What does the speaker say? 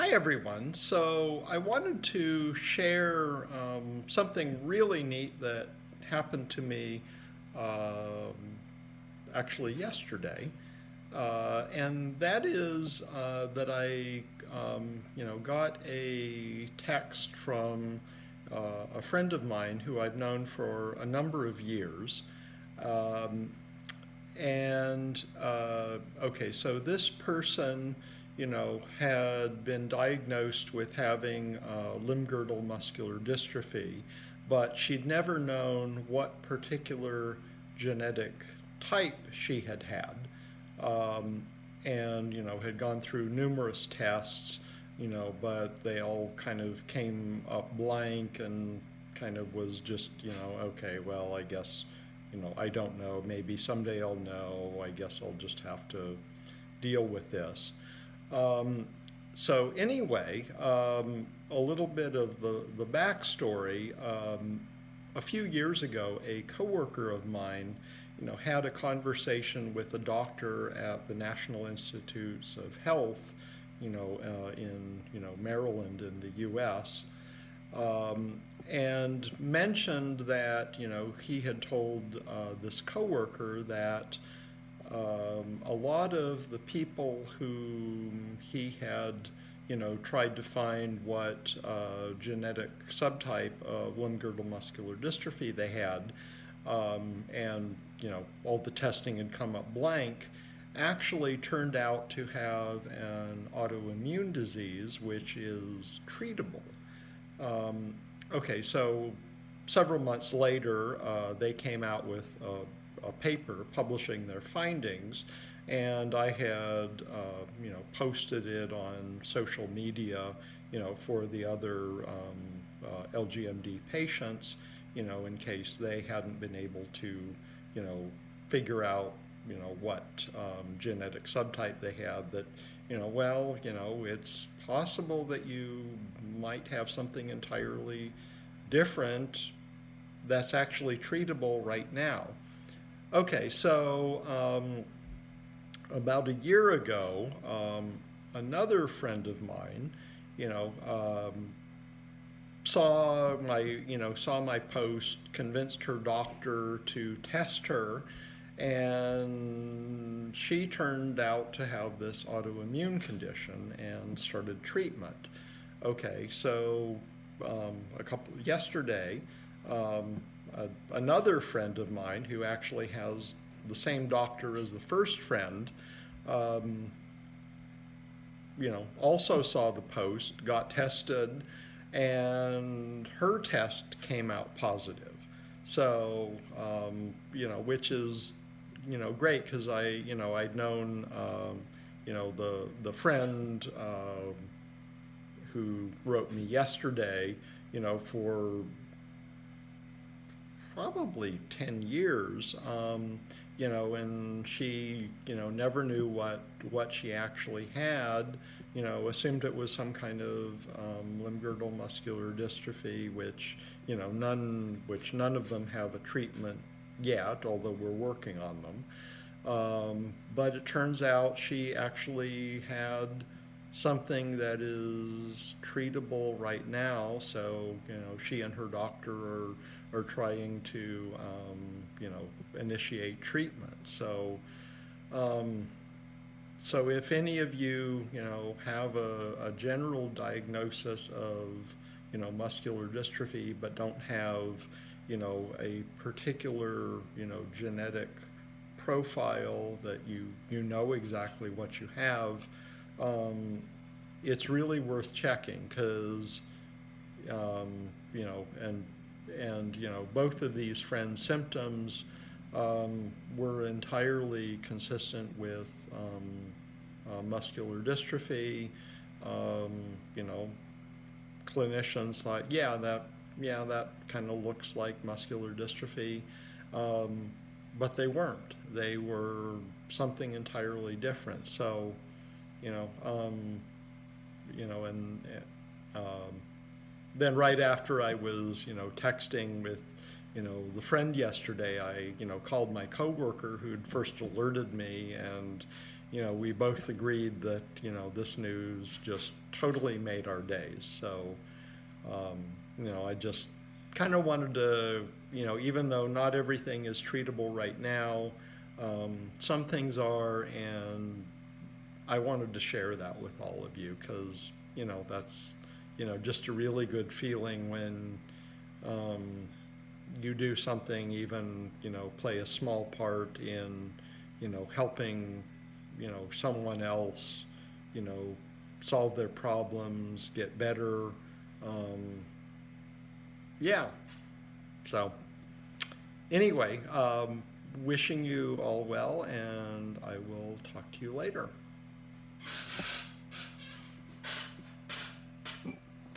Hi, everyone. So I wanted to share something really neat that happened to me um, actually yesterday. And that is that I got a text from a friend of mine who I've known for a number of years. Um, okay, so this person, had been diagnosed with having limb girdle muscular dystrophy, but she'd never known what particular genetic type she had had. Um, and, had gone through numerous tests, but they all kind of came up blank and kind of was just, okay, well, I guess I don't know. Maybe someday I'll know. I guess I'll just have to deal with this. Um, so anyway, a little bit of the backstory. A few years ago, a coworker of mine, had a conversation with a doctor at the National Institutes of Health, in Maryland in the U.S. Um, and mentioned that he had told this coworker that a lot of the people whom he had tried to find what genetic subtype of limb girdle muscular dystrophy they had, and all the testing had come up blank, actually turned out to have an autoimmune disease which is treatable. um, okay, so several months later, they came out with a paper publishing their findings, and I had, posted it on social media, for the other LGMD patients, in case they hadn't been able to, you know, figure out, what genetic subtype they have. That, well, it's possible that you might have something entirely different that's actually treatable right now. Okay, so about a year ago, another friend of mine, you know, saw my post, convinced her doctor to test her, and she turned out to have this autoimmune condition and started treatment. Okay, so yesterday, um, another friend of mine who actually has the same doctor as the first friend, um, also saw the post, got tested, and her test came out positive. So, which is, great because I'd known, the friend who wrote me yesterday, for probably 10 years, and she, never knew what she actually had, assumed it was some kind of limb girdle muscular dystrophy, which none of them have a treatment yet, although we're working on them. But it turns out she actually had something that is treatable right now. So, she and her doctor are trying to, initiate treatment. Um, so if any of you, have a general diagnosis of, muscular dystrophy, but don't have, a particular, genetic profile that you know exactly what you have, um, it's really worth checking because, um, both of these friends' symptoms were entirely consistent with muscular dystrophy. Um, you know, Clinicians thought, yeah, that kind of looks like muscular dystrophy, um, but they weren't. They were something entirely different. So, you know, um, and um, then right after I was, texting with, the friend yesterday, I, called my coworker who'd first alerted me, and, we both agreed that, this news just totally made our days. So, I just kind of wanted to, even though not everything is treatable right now, some things are, and I wanted to share that with all of you because, that's, just a really good feeling when you do something, even, play a small part in, helping, someone else, you know, solve their problems, get better. Um, yeah. So, anyway, wishing you all well, and I will talk to you later.